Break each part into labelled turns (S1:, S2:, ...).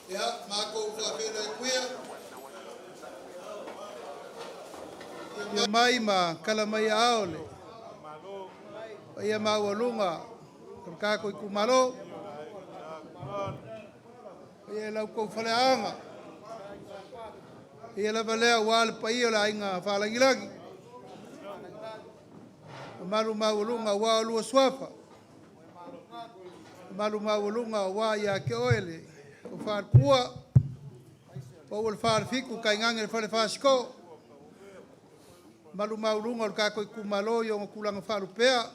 S1: Ya, mako whawhera kuia. Ia mai ma kala mai aole. Ia maualuga. Kako i kumalo. Ia lau kou whaleanga. Ia lava lea wale paia la inga whalangilagi. Malu maualuga wa lua swafa. Malu maualuga wa ia ke oele. O whaar kua, o ul whaar whiku, kai ngange whare whaasko. Malu maulunga, o kako i kumalo, i o kulanga whaaru pea.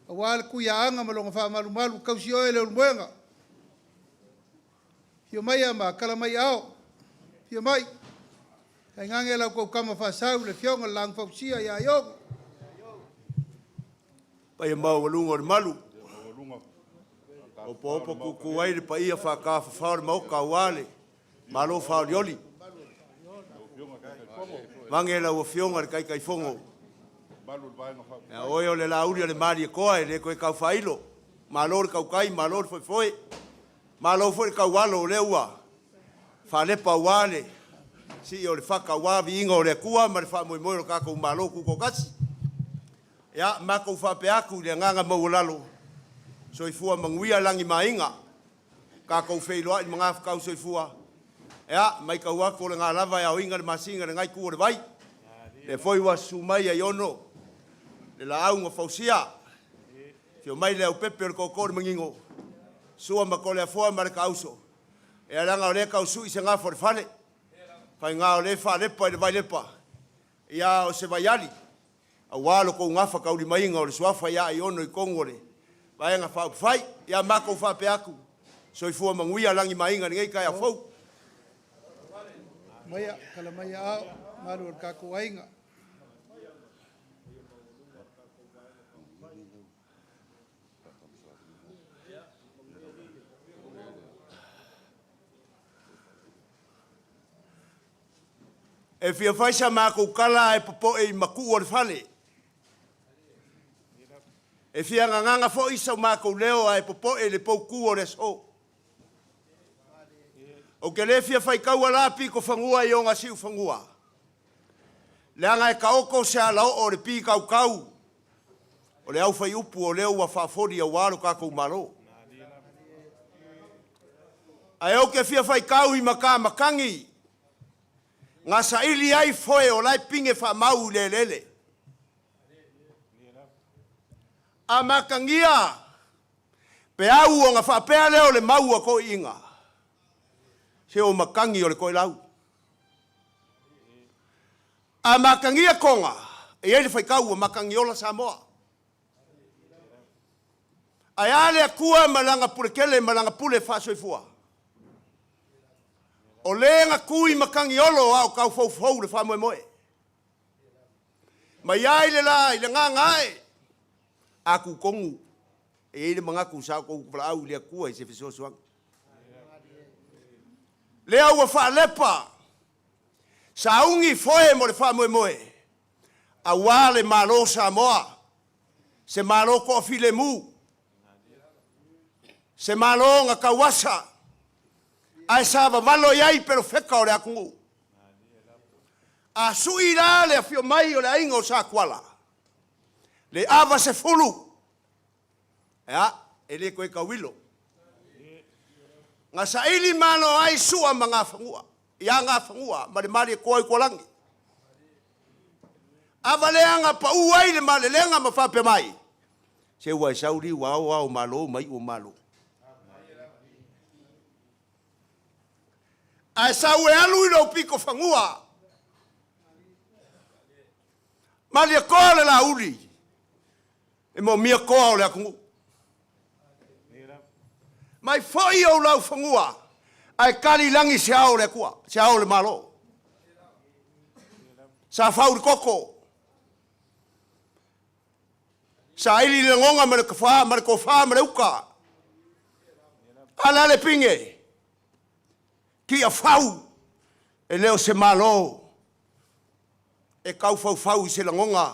S1: O wale kuia anga, malonga whaa malu malu, kausi oe leo mwenga. Hio mai ama, kala mai ao. Hio mai. Kai ngange lau kou kama whaasau, le fionga lang whausia i Aiono.
S2: Pai maulunga o malu. O popo kuku waire pa ia whaka whawhare mauka wale. Malo whawre oli. Mange la ua fionga kai kai fongo. Oe o le lauri o le maari e koa e le koe kau whailo. Malo le kau kai, malo le foi foi. Malo foi kau walo o le ua. Whalepa wale. Si o le whaka wavi inga o le kua, ma le wha moi moi o kako malo kuko kasi. Ya, mako whapeaku le nganga maualalo. Soifua manguia langi mainga. Ka kou wheiloa i mga whakau soifua. Ea, mai kau ako le ngā lava e au inga le masinga le ngai kua le vai. Le foi wa sumai Aiono. Le la au ngā whausia. Fio mai le au pepe o le kokore mangingo. Sua mako le afoa ma le kauso. E alanga o le kausu i se ngā whare whale. Pai ngā o le whalepa i le vai lepa. Ia o se vai ali. A walo kou ngā whakau li mainga o le suafa ia Aiono i kongore. Vai nga whau whai, ia mako whape aku. Soifua manguia langi mainga ni ngai kai a whau.
S1: Maia, kala maia ao, maru o kako ainga.
S2: E fia whaisa mako kala e popo e maku o le whale. E fia nganga fo isa mako leo ai popo e le pouku o le so. O ke le fia fai kau alapi ko whangua i o ngā siu whangua. Le anga e kaoko se ala o le pi kau kau. O le au fai upu o leo wa whafori a waro kako malo. Ai o ke fia fai kau i maka makangi. Ngā saili ai foe o lai pinge wha mau le lele. A makangia pe au o ngā whapea leo le mau a ko inga. Se o makangi o le koe lau. A makangia konga e ele whaikau o makangi ola Samoa. Ai ale a kua malanga pule kele malanga pule whasoifua. O lenga kui makangi olo au kau fau le whamoe moe. Mai ai le la i le ngā ngai. Aku kongu e ele mangaku sa ko au le kua i se fiso suang le au fa lepa sa ungi foe mo le fa moe moe a wale malo Samoa se malo ko file mu se malo nga kawasa ai sa va malo yai pero feka o le aku a suira le fio mai o le ingo sa kwala le ava se fulu. Ea, ele koe kawilo. Nga sa ili mano ai sua mga whangua. Ia ngā whangua, mare koe kolangi. Ava leanga pa uai le male leanga ma whape mai. Se ua sauri wao malo mai o malo. Ai sau e alu ilo piko whangua. Male koe le la uli. E mo mia koa o le akungu. Mai foi o lau whangua. Ai kari langi se ao le kua. Se ao le malo. Sa whauri koko. Sa ili le ngonga mare ka wha, mare ko wha, mare uka. ala le pinge ki a fau e leo se malo e kau fau i se langonga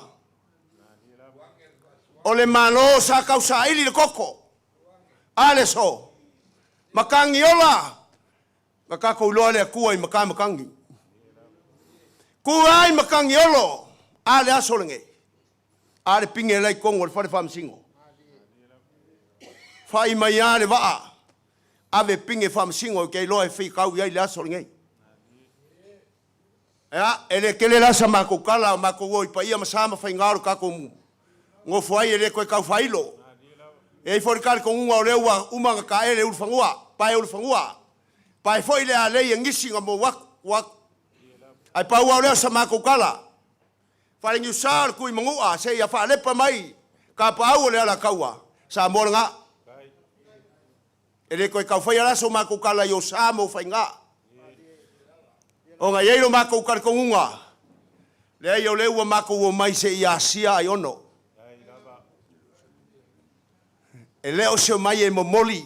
S2: o le malo sa kau sa ili le koko ale so makangi ola makako uloa le akua i makangi kuai makangi olo ale aso lenge ale pinge lai kongo le fare famsingo fai mai ale waa ave pinge famsingo ke loa e fei kau iai le aso lenge ya ele kele la sama ko kala ma ko oi paia masama fai ngaro ka ko ngo foi ele ko ka failo e for kal ko unga lewa uma ka ele ul fangua pai foi le ale ngisi ngamo wak ai pa wa le sama ko kala fai ngi sar ku mangua se ya fa le pa mai ka pa u le ala kaua sa mornga ele ko ka foi ala so ma ko kala yo sa mo fai nga o nga yeiro mako karkongunga le yo le wa mako wo mai se ia sia Aiono e le o se mai e momoli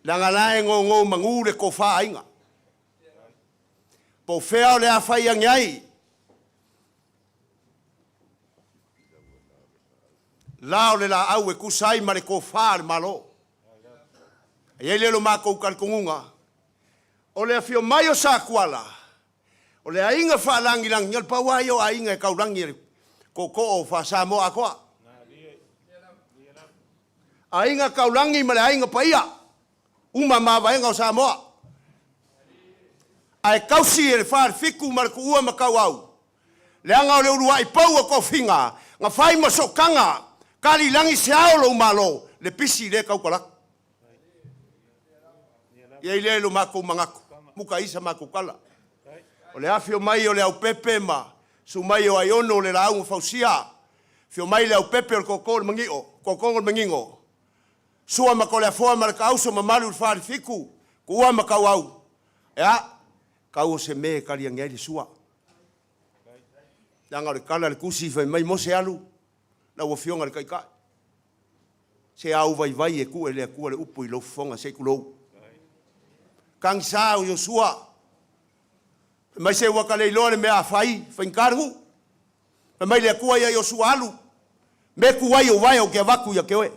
S2: langa lae ngo mangure ko fa ainga po fea le afai angai lao le la au e kusai mare ko fa malo e le lo mako karkongunga o le afio mai o sa kuala. O le ainga whaalangi langi. Ngal pawai o ainga e kaurangi ko o wha Samoa koa. Ainga kaurangi ma le ainga paia. Uma mawaenga o Samoa. Ai kausi e le whaar fiku ma le ku ua ma kau au. Le anga o le urua i pau a ko finga. Nga whai ma sokanga. Kali langi se aolo umalo. Le pisi le kau kalak. Ia ile lo mako mangako. Muka isa mako kala. O le afio mai o le au pepe ma. Su mai o Aiono le launga fausia. Fio mai le au pepe o le koko le mangio. Koko le mangingo. Sua mako le afoa ma le kauso ma malu le whaari fiku. Kua ma kau au. Ea. Kau o se me kari angai le sua. Langa le kala le kusi fai mai mo se alu. Na ua fionga le kaikai. Se au vai e ku e le upu i lo fonga se kulou. Kang sa o Yosua. Mai se waka le lore me a fai nkargu. Mai le kua ia Yosua alu. Me kuai o vai o ke waku ia ke oe.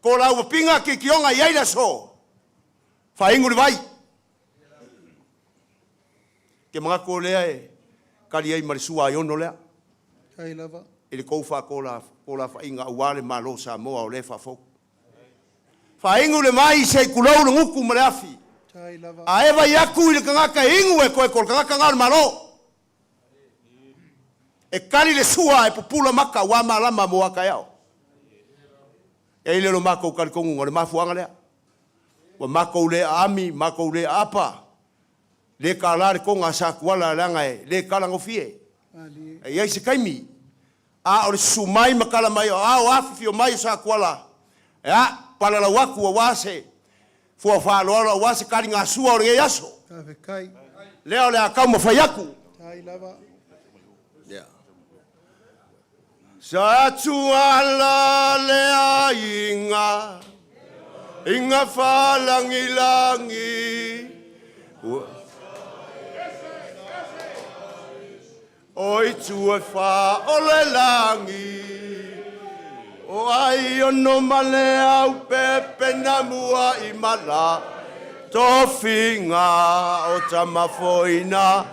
S2: Ko la ua pinga ki kionga iai la so. Fa ingu le vai. Ke mga ko lea e. Kali ai marisua Aiono lea. Ele kou fa ko la fa inga uale malo sa moa o le fa foku. Fa ingu le mai se kulou le nguku ma le afi. A ewa iaku i le kangaka ingu e koe kol kangaka ngal malo. E kari le sua e pupula maka wa malama mo aka yao. E ile lo mako kari kongu ngore mafuanga lea. Wa mako le ami, mako le apa. Le kalare konga sa kuala langa e, le kalango fie. E iai se kaimi. A ore sumai makala mai o a o afi fio mai sa kuala. Ea. Pala la waku wa wase. Fua whaaloa wase kari ngā sua o ringe yaso. Leo le akau ma whaiaku. Sa tuala le a inga whalangi langi. Oi tua wha o le langi. O Aiono male au pepe na mua i mala. Tofinga o tamafoina.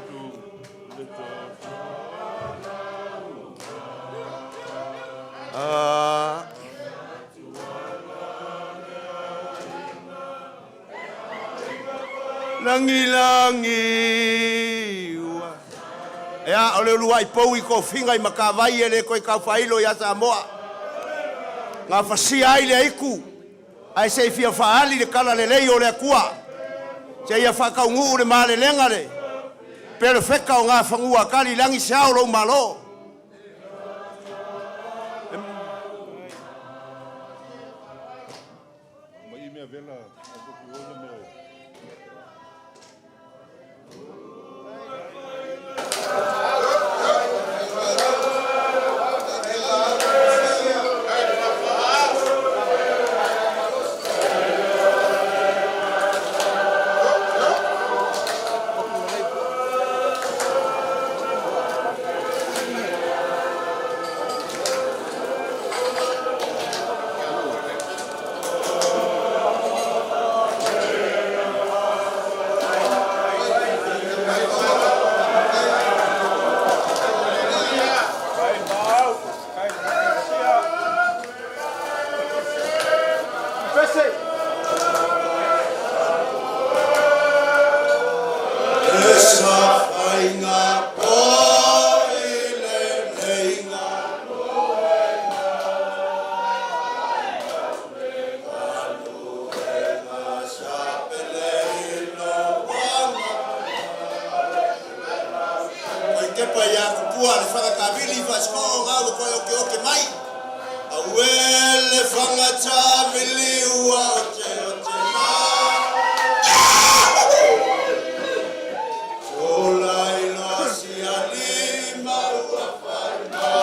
S2: Langi. Ea ole lua i pou i ko finga i makawai ele koe kau whailo i ata moa. Ngā whasia ai le iku. Ai se fia whaali le kala le lei o le akua. Se ia whakau ngu le maa le lenga le. Pero wheka o ngā whangua kari langi se au rau malo. kepa ia kupua le whakakawili whasko ngau koe oke mai. Awele whangata mili ua o te maa. Ola ilo si alima ua whai mai.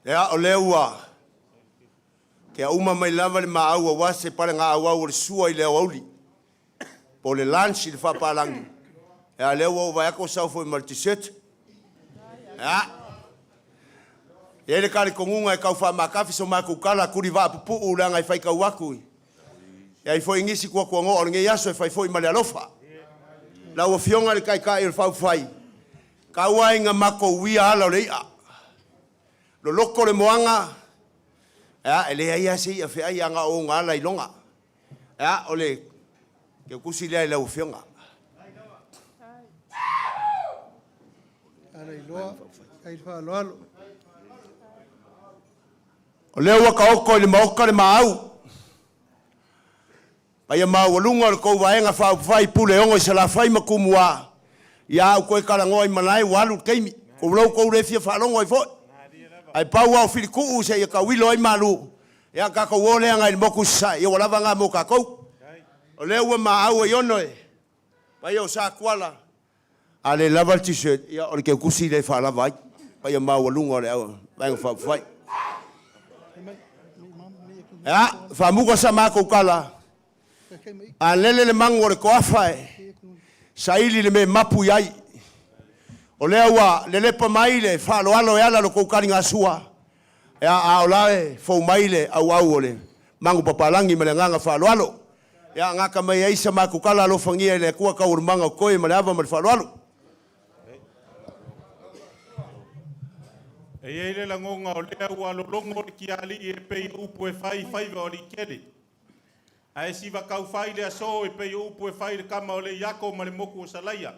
S2: Ya olewa ke uma mai lava le maau wa se pare nga wa o sua ile oli po le lunch le fa palang ya lewa va ko sa fo multiset ya ele kali kongunga e ka fa makafi so ma ku kala ku riva pu ula ngai fai ka waku ya ifo ingisi kwa ngo nge yaso e fai fo male alofa la o fionga le kai kai il fa fai ka wa inga mako wi ala le lo loko le moanga ya ele ia si afi ai anga o ngala ilonga ya ole ke kusile le ufionga
S1: ala iloa ai fa lo
S2: ole wa ka oko le maoka le mau paia maualuga le kou vaega Faipule ongo i se la fai makumua ia au koe kalangoi manai walu keimi kou lau kou refia whaalongo ai foi ai pau au whilikuu se ia ka wilo ai malu ia ka kou ole anga i moku sa ia walawa ngā mo ka kou o leo ua maau e ono e paia o sa kuala a le lava t-shirt ia o le keu kusi le whaalawa ai paia maualuga o le au vaega whaafai ia whaamuka sa mākou kala a lele le mango le koafa e sa ili le me mapu iai o lea ua le lepa mai le whaaloalo e ala lo koukari ngā sua e a o lae fau mai le au o le mango papalangi me le nganga whaaloalo e a ngaka mai eisa ma kukala alo fangia le kua ka urumanga o koe ma le ava ma le whaaloalo
S3: e eile la ngonga o lea ua lo longo ki ali e pei upu e fai o li kele a e siva kau fai le aso e pei upu e fai le kama o le iako ma le moku o salaia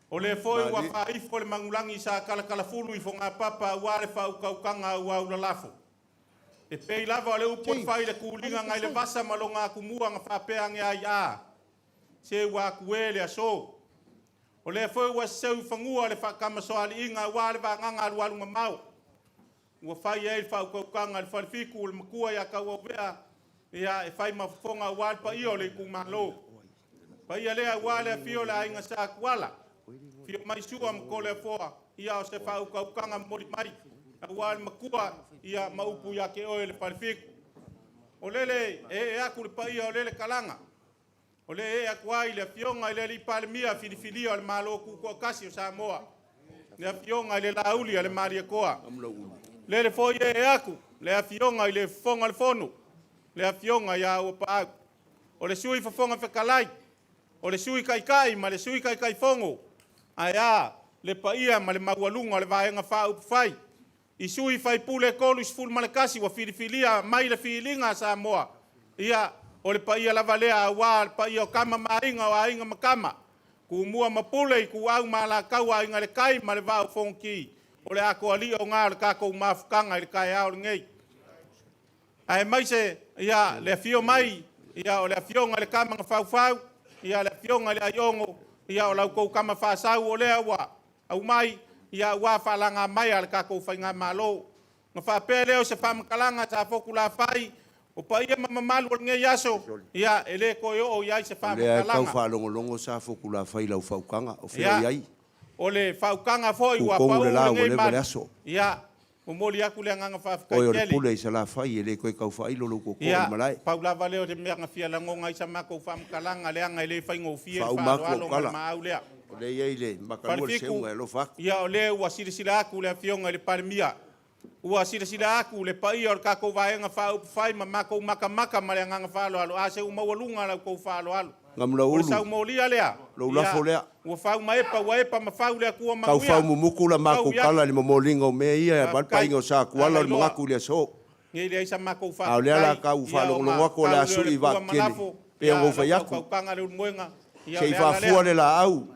S3: o le foi ua whaifo le mangulangi sa kala fulu i fonga papa ua le whau kaukanga ua ula lafo e pei lava o le upu e fai le kulinga ngai le vasa malonga kumua nga whapeange ai a se ua kue le aso o le foi ua seu fangua le whakama soali inga ua le vanganga alualunga mau ua fai e le whau kaukanga le whalifiku o le makua ia kaua vea ia e fai mafonga ua le pa io le kumalo pa ia lea ua le fio le ainga sa kuala fio mai sua mko le foa ia o se whau kaukanga mori mai ua le makua ia maupu ia ke oe le whalifiku o lele e aku le pa ia o lele kalanga o le e akuai le fionga i le li palemia filifilia o le malo kuko kasi o Samoa le fionga i le lauli o le maria koa le foi e aku le fionga i le fonga le fono le fionga ia o pa o le sui fonga fekalai o le sui kai ma le sui kai fongo aia le paia ma le maualuga o le vaenga fai i sui Faipule kolu sful ma le kasi wa filifilia mai le filinga Samoa ia o le paia lava lea ua le paia o kama mainga o ainga makama ku mua mapule i ku au mala kau ainga le kai ma le vau fonki o le ako ali o ngā o le kako mafukanga i le kai au le ngei ai mai se ia le fio mai ia o le fionga le kama ngafau ia le fionga le Aiono ia o lau kou kama whaasau o lea ua au mai ia ua whalanga mai al kako whainga malo nga whapea leo se whamakalanga sa foku la whai o pa ia mamamalu al ngei aso ia ele koe o iai se whamakalanga
S2: lea kau whalongolongo sa foku la whai lau whaukanga o whio iai
S3: o le whaukanga foi ua pau le ngei mali ia O moli aku le nganga fa
S2: O yo pule isa la fai ele ko kau fai lo ko malai.
S3: Paula valeo de me ngafia la ngonga isa mako fam kalanga le anga le fai ngofia
S2: fa
S3: alo mau le.
S2: Le ye le makalu se un lo fa.
S3: Ya ole wa sila aku le fionga le parmia. Ua sila aku le paia o kako vaenga fa fai mako maka male nganga fa alo ase u maualuga la ko fa alo.
S2: Ngamla ulu.
S3: Sa molia lea.
S2: Lo la fo lea.
S3: Ua fa wa ma fa le ku ma.
S2: Kau fa mumuku la mako kala ni molingo me ia ba paingo sa kuala le mako le so.
S3: Ngai le isa mako fa.
S2: Au le la kau fa lo ngako la su i va kele. Pe ngo fa yaku.
S3: Kanga le muenga.
S2: Sei fa fu le la au.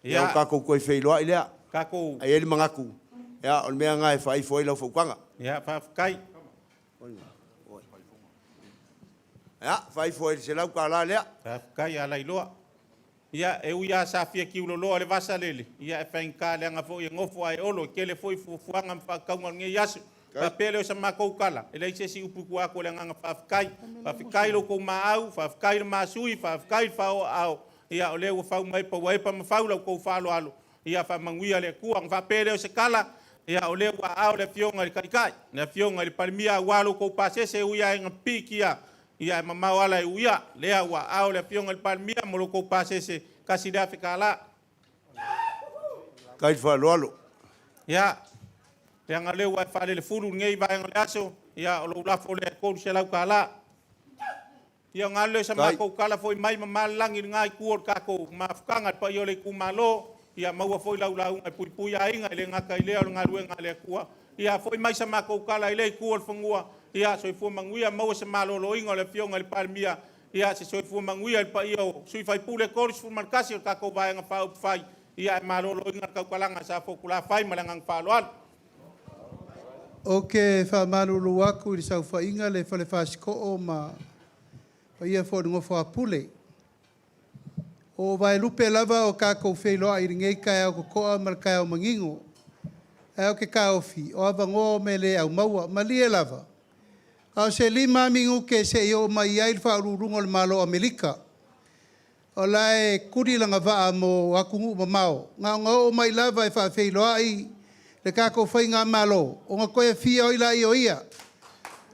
S2: Ya kako ko fe lo ile.
S3: Kako.
S2: Ai ele mangaku. Ya o me nga fa foi lo fo kanga.
S3: Ya fa kai.
S2: Ya fa foi se la kala le.
S3: Fa kai ala iloa. Ya e uia sa fia ki ulo lo le vasa lele. Ya fa inka le nga fo ngofo ai olo kele foi fuanga fa kaunga nge yasu. Pa pele o sa mako kala. Ele se si upu ku ako le nga fa kai lo ko maau, fa kai ma sui, fa kai fa o au. Ya ole o fa mai pa wai pa ma fa lo ko fa lo alo. Ya fa manguia le kuang fa pele o se kala. Ya ole wa au le fionga le kai. Na fionga le palmia walo ko pase se uia en pikia. Ia mama wala uia lea wa au le fionga le palmia mo ko pase se kasi da fikala.
S2: Kai fa lo.
S3: Ya. Yang le wa fa le fulu ngei va en aso ya o la fo le ko se la kala. Ia ngale sa ma ko kala foi mai mama langi ngai ku ka ko ma fkanga pa yo le kumalo ia mau foi la ai pui ainga le ngaka ile o ngaru ngale ku ia foi mai sa ma ko kala ile ku o fungua. Ia soi fu manguia mau se malo lo ingo le fionga le palmia ia se soi fu manguia le paio sui Faipule kors fu markasi ka ko vai nga fa fai ia malo lo inga ka kalanga sa fo kula fai malangang fa loal.
S1: Okay, fa malulu aku i sau fa inga le fa ko o ma ia fo ngo fa pule. O vai lupe lava o ka ko fe lo ai ngei ka o ko mal ka o mangingo. Ai o ke ka o fi o ava ngo mele au maua malie lava. Au se lima mingu ke se yo mai ai fa rurungo le malo Amerika. O lai kuri langa va mo akungu mamao. Nga o mai lava e fa feilo ai le kako fai nga malo. O nga koe fia o ila i o ia.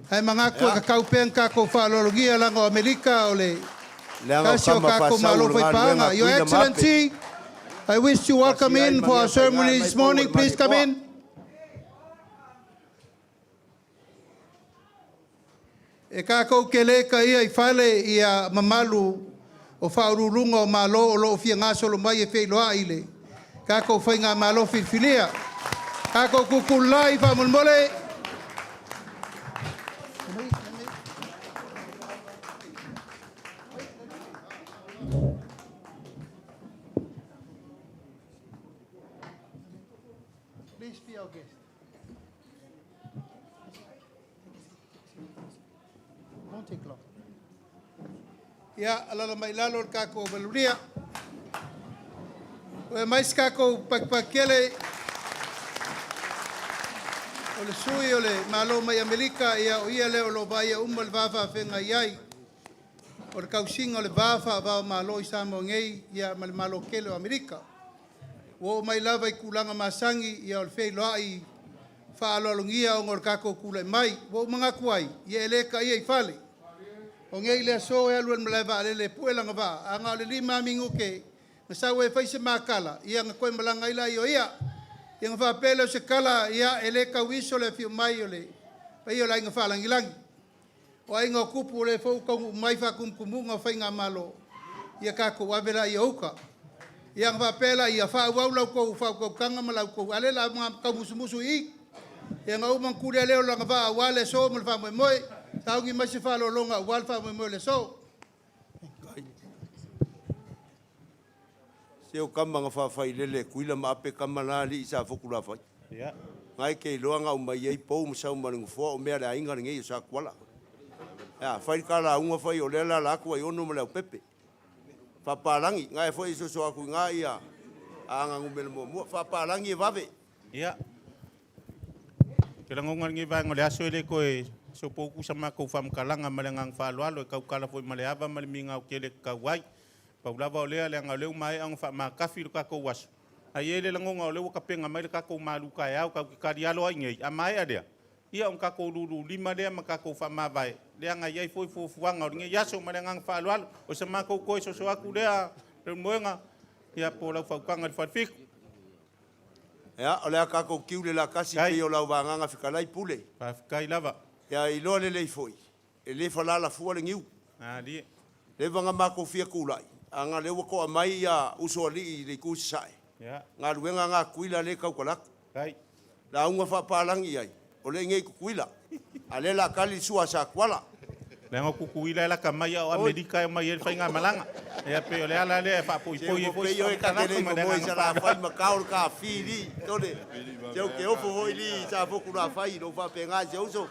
S1: Ai mangako ka kaupen kako fa lologia langa Amerika o le kasi o kako malo fai panga. Your Excellency, I wish you welcome in for our ceremony this morning. Please come in. E kako kele ka ia I fale ia mamalu o whaururunga o malo o loo fia ngaso lo mai e wheiloa ile. Kako whai ngā malo whiwhilia. Kako kukulai whamulmole. Please be our guest. Won't take long. Ya, alala mai lalo kako baluria. O mais kako pakpakele. O le sui o le malo mai Amerika ia o ia leo lo vai umal vafa fenga iai. O le kausinga o le vafa va malo I samo ngei ia mal malo kele o Amerika. O mai lava I kulanga masangi ia o le fei loai fa alolongia o ngor kako kula mai. O mga kuai ia eleka ia I fale. O ngei le so e aluan maleva le puela nga va anga le lima mingu ke masau e faise makala ia nga koe malanga ila io ia nga fa pele se kala ia ele ka wiso le fiu mai ole pai ola nga fa langilangi o ai nga kupu le fo ka mai fa kumkumu nga fa nga malo ia ka ko wavela ia uka ia nga fa pela ia fa waula ko fa ko kanga malau ko ale la nga ka musumusu I ia nga umang kule le ola nga va wale so mo fa mo Taungi masi falo longa walfa mo le so.
S2: Se o kama nga fa fai lele kuila ma ape kama la li isa fokula fai.
S3: Ya.
S2: Ngai ke loanga o mai ai pou mo sa mo fo o mea la inga ngai sa kwala. Ya fai kala unga fai o lela la ku Aiono mo le pepe. Fa palangi ngai foi so aku ngai ya. Anga ngumel mo fa palangi vave.
S3: Ya. Kela ngonga ngi va ngole aso ele ko so poku sama ko fam kalanga malangang falualo ka kala foi maleava malminga o kele ka wai paulava o lea le ngale mai ang fa ma kafir ka ko was Ai ele langonga o le waka penga mai le kako maluka e au kau ki karialo ai ngei. A mai adea. Ia on kako lulu lima lea ma kako whamawai. Lea ngai ei foi fuanga o ringe yaso ma lea ngang whaalualo. O sa mako koe so aku lea le moenga. Ia po lau whaukanga le wharifiku.
S2: Ia, o lea kako kiu le la kasi pe o lau wanganga whikalai pule.
S3: Whawhikai lava.
S2: Ia i loa le lei foi. E le whalala fua le ngiu.
S3: Lie.
S2: Le wanga mako fia kulai. Anga le wako a mai a uso ali i le kusi sae. Ngā ruenga ngā kuila le kaukalaka.
S3: Kai.
S2: La unga whapalangi ai. O le ngei kukuila. A le la kali sua sa kuala.
S3: Le ngā kukuila e la ka mai o Amerika e mai e whainga malanga. E a peo le ala le e whapoi poi e poi.
S2: Peo e ka kere ko moi sa la whai makao ka whiri. Tone. Teo ke ofo hoi li sa foku la whai no whape ngā se uso.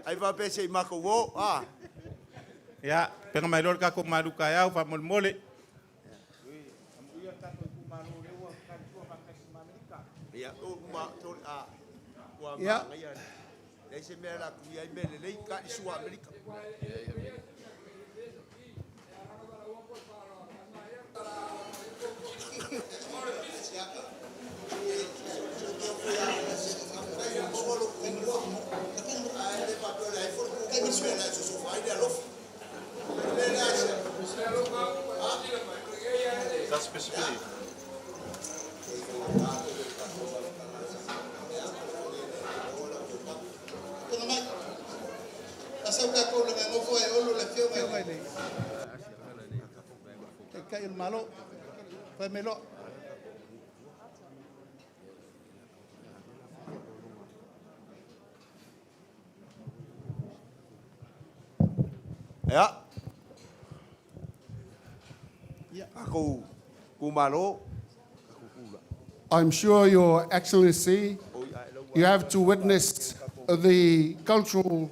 S2: Ai whape se mako wo.
S3: Ya, penga mai lor kako maluka e au whamolmole.
S1: Ia.
S2: Ese mea la kuia i mele lei ka i sua Amerika.
S3: That's specifically.
S1: Itumalo Aana
S2: Ya. Aku kumalo.
S4: I'm sure, Your Excellency, you have to witness the cultural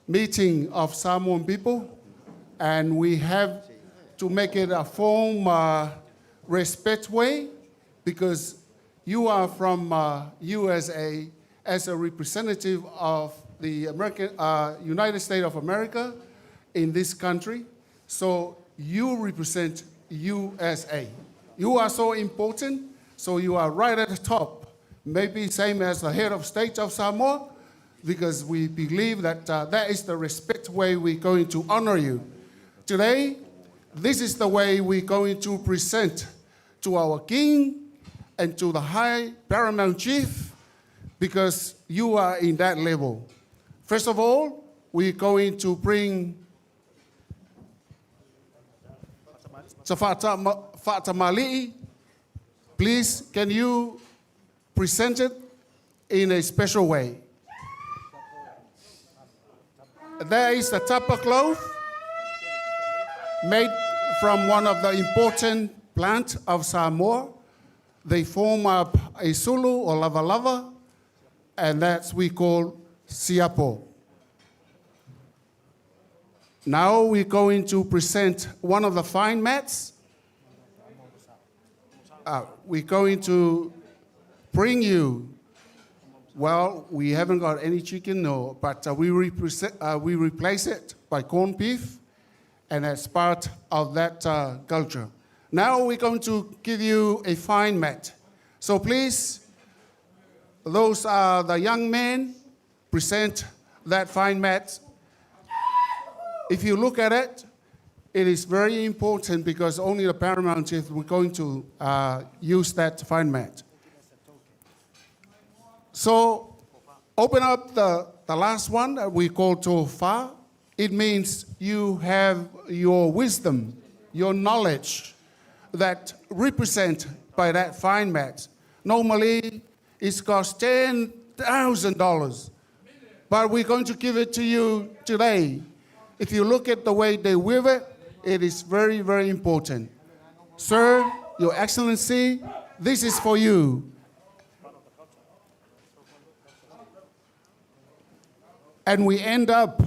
S4: meeting of Samoan people, and we have to make it a form respect way, because you are from USA as a representative of the United States of America in this country. So you represent USA. You are so important, so you are right at the top. Maybe same as the head of state of Samoa, because we believe that that is the respect way we're going to honor you. Today, this is the way we're going to present to our king and to the high paramount chief, because you are in that level. First of all, we're going to bring Fatamali'i. Please, can you present it in a special way? There is the tapa cloth made from one of the important plants of Samoa. They form up a sulu or lava, and that's we call siapo. Now we're going to present one of the fine mats. We're going to bring you, well, we haven't got any chicken, no, but we replace it by corned beef, and that's part of that culture. Now we're going to give you a fine mat. So please, those are the young men, present that fine mat. If you look at it, it is very important because only the paramount chief we're going to use that fine mat. So open up the last one that we call tofa. It means you have your wisdom, your knowledge that represent by that fine mat. Normally, it costs $10,000, but we're going to give it to you today. If you look at the way they weave it, it is very, very important. Sir, Your Excellency, this is for you. And we end up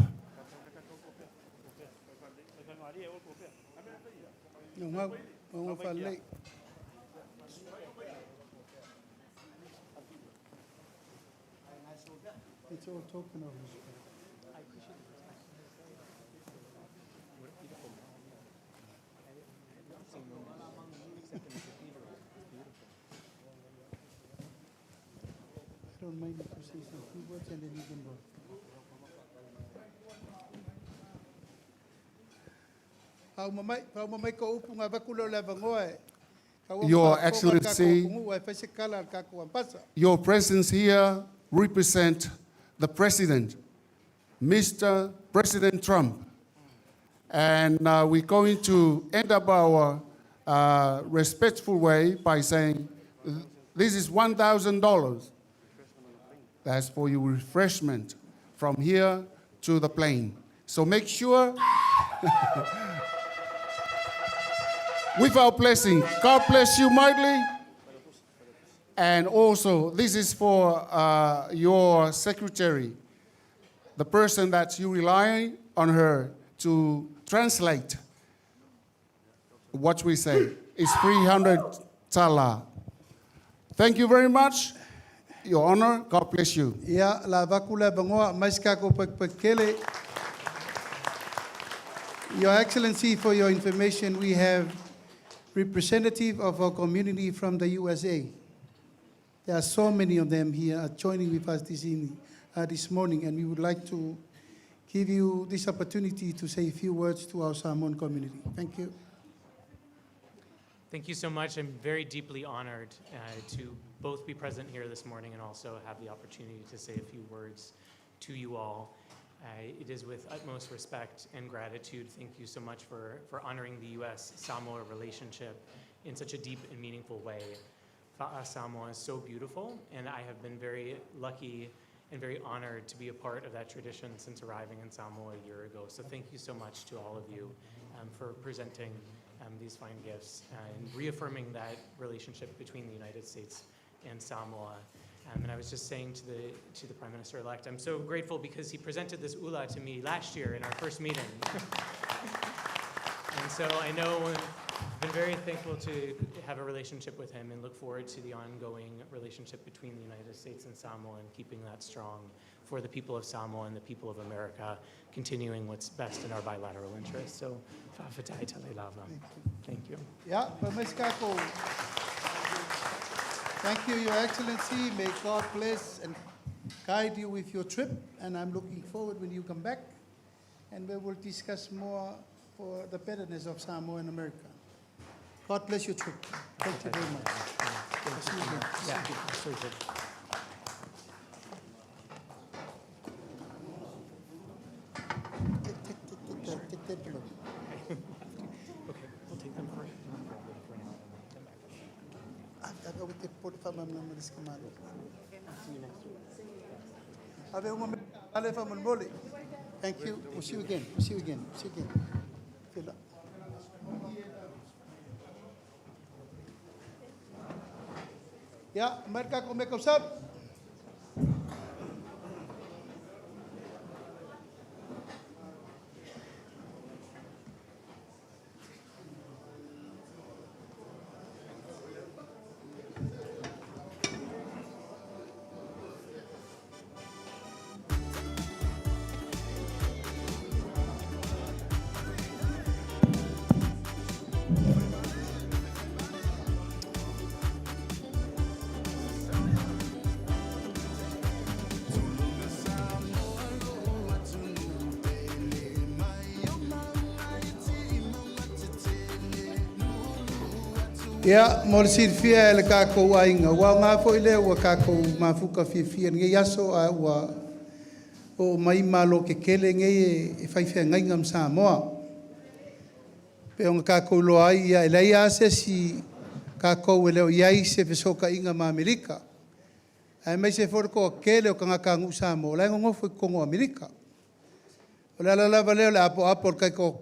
S1: It's all talking of don't mind if you say some few words and then you can go. Mamai ko upu ngā wakulo le vangoa e.
S4: Your Excellency, your presence here represents the President, Mr. President Trump. And we're going to end up our respectful way by saying, this is $1,000. That's for your refreshment from here to the plane. So make sure, with our blessing, God bless you mightily. And also, this is for your secretary, the person that you rely on her to translate what we say. It's 300 tala. Thank you very much, Your Honor. God bless you.
S1: Ya, la vakula bangoa, maiska ko pekele. Your Excellency, for your information, we have representative of our community from the USA. There are so many of them here joining with us this morning, and we would like to give you this opportunity to say a few words to our Samoan community. Thank you.
S5: Thank you so much. I'm very deeply honored to both be present here this morning and also have the opportunity to say a few words to you all. It is with utmost respect and gratitude. Thank you so much for honoring the U.S.-Samoa relationship in such a deep and meaningful way. Fa'a Samoa is so beautiful, and I have been very lucky and very honored to be a part of that tradition since arriving in Samoa a year ago. So thank you so much to all of you for presenting these fine gifts and reaffirming that relationship between the United States and Samoa. And I was just saying to the Prime Minister-elect, I'm so grateful because he presented this ula to me last year in our first meeting. And so I know I've been very thankful to have a relationship with him and look forward to the ongoing relationship between the United States and Samoa and keeping that strong for the people of Samoa and the people of America, continuing what's best in our bilateral interests. So, fa'afetai tale lava. Thank you.
S1: Yeah, Pamaskako. Thank you, Your Excellency. May God bless and guide you with your trip. And I'm looking forward when you come back. And we will discuss more for the betterness of Samoa and America. God bless your trip. Thank you very much. See you again.
S5: Yeah, so good.
S1: Take that below.
S5: Okay, we'll take them for now.
S1: I'll with the port of my number is Kamalo.
S5: See you next week.
S1: Have a woman, Alec from Moli. Thank you. We'll see you again. We'll see you again. See you again. Fill up. Yeah, America ko make up. Ya, morsir fia ele kako ainga. Wa ngā fo ile wa kako mafuka fia nge yaso a wa o mai malo ke kele nge e faifia ngai ngam Samoa. Pe o kako lo ai ya ele ya se si kako ele o iai se fesoka inga ma Amerika. Ai mai se forko kele o kanga kangu Samoa. Lai ngofo kongo Amerika. O la lava leo le apo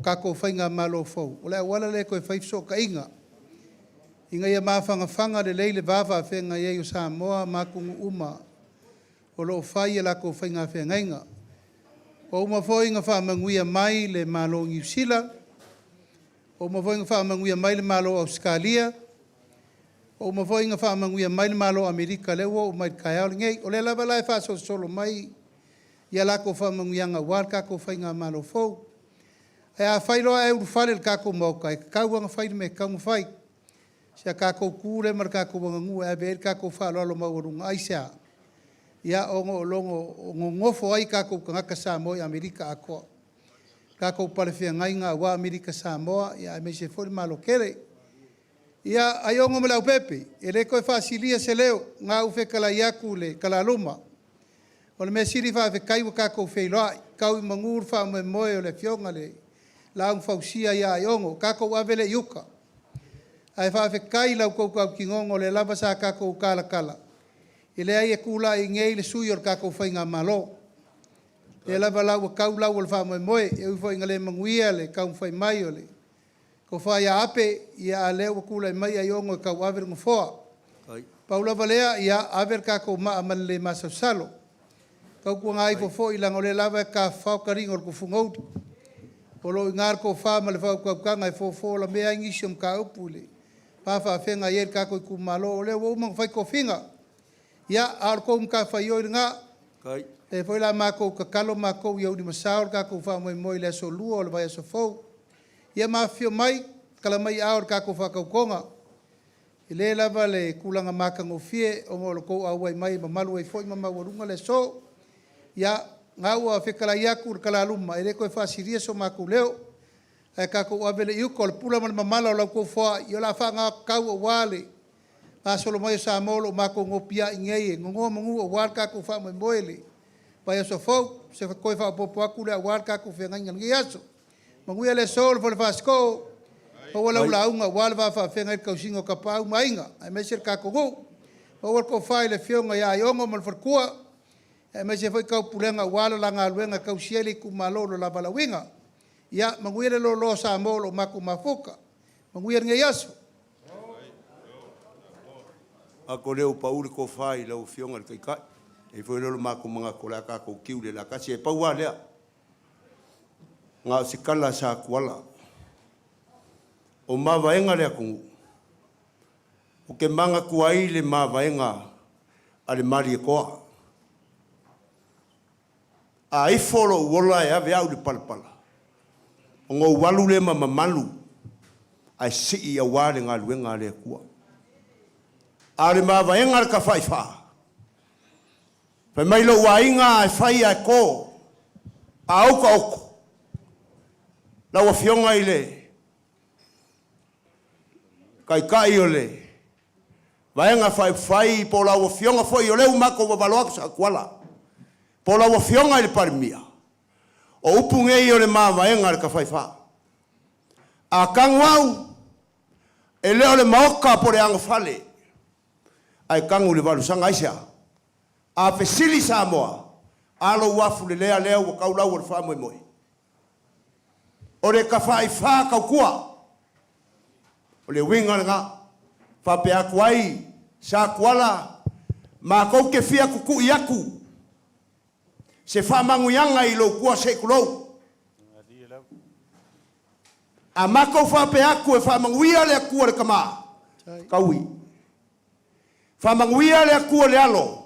S1: kako fainga malo fo. O la wala le ko faisoka inga. Inga ia mawhangawhanga le leile wawa whenga ia o Samoa makungu uma o loo whai e lako whainga whengainga. O uma whoinga whamanguia mai le malo New Zealand, o uma whoinga whamanguia mai le malo Australia, o uma whoinga whamanguia mai le malo Amerika lewa o mai kaiao ngei, o le lava lai whaso solo mai ia lako whamanguianga wal kako whainga malo whou. E a whailoa e uru whale le kako mauka, e kauanga whaile me kaunga whai. Sia kako kure mar kako wangangu e ver kako whalo alo maurunga aisea. ia o ngolongo o ngofo ai kako kangaka Samoa i Amerika ako kako palefia ngai nga wa Amerika Samoa ia me se foi malo kere ia aiongo mala pepe ele ko fasilia se leo nga u fe kala yaku le kala luma o le me siri fa fe kai kako fe lo kau mangur fa me moe o le fionga le la un fausia ia aiongo kako wa vele yuka ai fa fe kai la ko kingongo le lava sa kako kala kala ile ai kula i ngei le sui or kako fainga malo e lava la kau la o fa moe e foi ngale manguia le kau fai mai ole ko fa ya ape ia le o kula mai ai ongo ka aver ngo foa paula valea ia aver kako ma amalle masasalo kau ku ngai fo i langole lava ka fa karingo ko fungou o lo ngar ko fa mal fa ko ka ngai fo la me ai ngishum ka upule pa fa fenga yer kako ku malo le o mo fai ko finga ia ar ko ka fa yo nga
S2: Kai.
S1: e foi la mako ka kalo mako yo di masaur ka ko fa mo le Aso Lulu o le vai so fo ia ma fio mai kala mai aur ka ko fa ka konga ile la vale kulanga maka ngo fie o mo ko au mai ma malu e foi ma maualuga le so ia ngau a fekala yaku kala luma ile ko fa siria so mako leo e ka ko avele yu ko pula ma mala la ko fa yo la fa nga ka o wale Aso lo mai sa molo mako ngo pia ngei ngo mongu o war ka ko fa mo moele vai so fo se ko fa popo aku le war ka ko fe nga ngi aso mangu ele sol for fasco o wala ula unga wala va fa fe ngai kausingo ka pau mainga ai me ser ka ko go o war ko fa ile fionga ya yongo mal for kua ai me se foi ka pulenga wala la nga luenga kausieli ku malolo la bala winga ya mangu ele lo sa molo mako mafuka mangu ele ngai aso
S2: A ko leo pauri ko fai lau fionga le kai. E foi lolo mako mga ko la ka ko kiule la kasi e paua lea. Nga sikala sa kuala. O mavaenga lea kungu. O ke manga kuai le mavaenga ale mari e koa. A ifolo wola e ave au le palapala. O ngō walu le mamalu. Ai si i aware ngā luenga lea kua. Ale mavaenga le ka faifa. Pai mai lo wainga e fai a ko. A auka oko. La wa fionga ile. Kai o le. Vaenga fai po la wa fionga foi o le umako wa valoak sa kuala. Po la wa fionga ile parmia. O upungei o le mavaenga le ka faifa. A kangwau. E leo le maoka po le anga fale. Ai kangu le valu sanga aisia. A fesili Samoa. Alo wafu le lea lea wa kaulau o le wha moe. O le ka whai wha kau kua. O le winga nga. Whape aku ai. Sa kuala. Ma kou ke fia kuku i aku. Se wha mangu yanga i lo kua se kulou. A mako whape aku e wha mangu ia le akua le kama. Kaui. Whamanguia le akua le alo.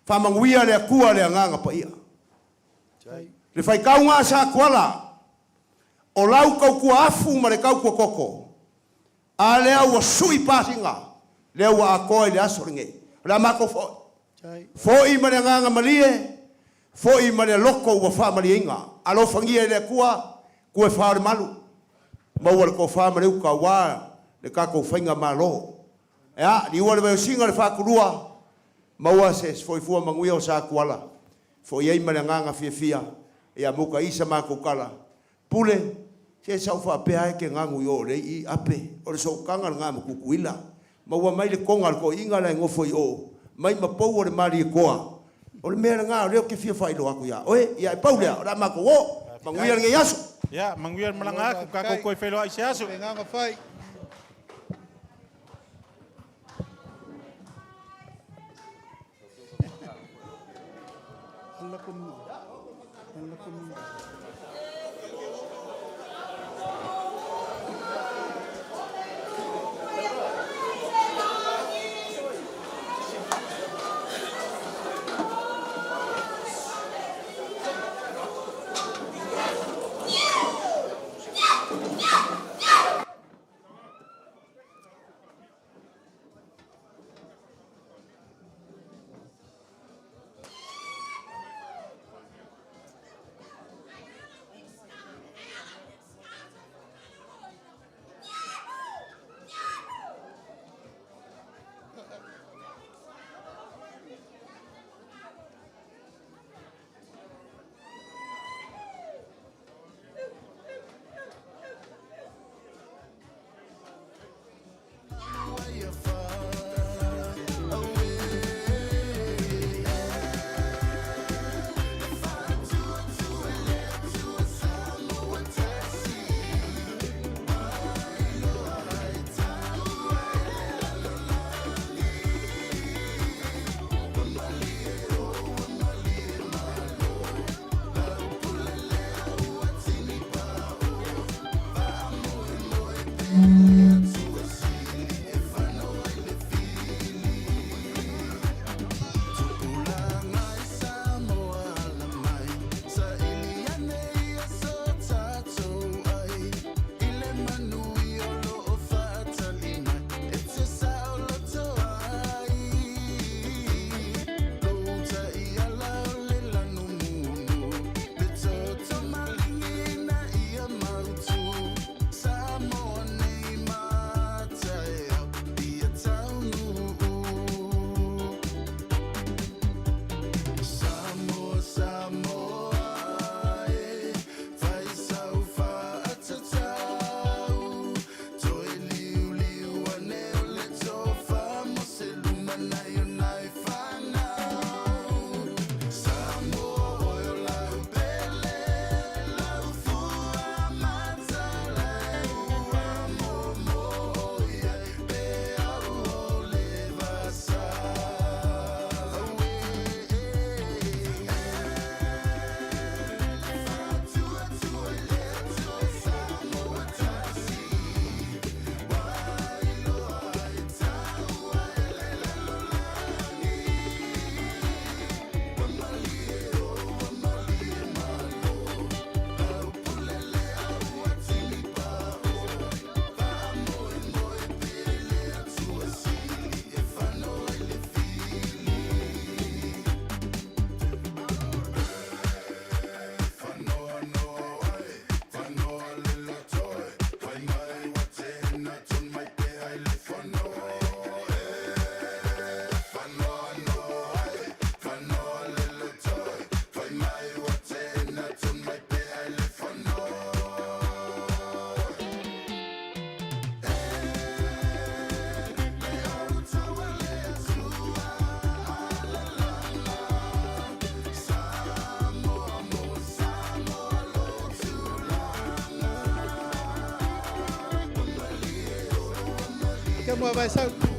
S2: Whamanguia le akua le anganga paia. Le whai kaunga sa kuala. O lau kau kua afu ma le kau kua koko. A le au a sui pasinga. Le au a koe le aso ringe. La mako foi. Foi ma le anganga malie. Foi ma le loko ua whamali inga. Alo whangia le akua. Kue whaare malu. Maua le ko whamali uka wā. Le kako whainga malo. Ya, di wale vai singa le whakurua. Maua se foi fua manguia o sa kuala. Foi ei malanganga fia. Ia muka isa mako kala. Pule, se sau whapea e ke ngangu yo le i ape. O le so kanga ngā mukukuila. Maua mai le konga ko inga le ngofo i o. Mai mapou o le mari e koa. O le mea ngā leo ke fia whailo aku ia. Oe, ia e paulea, o la mako o. Manguia nge yaso.
S3: Ya, manguia malanga aku kako koe whailo ai se aso.
S1: Nganga whai. mua vai sau.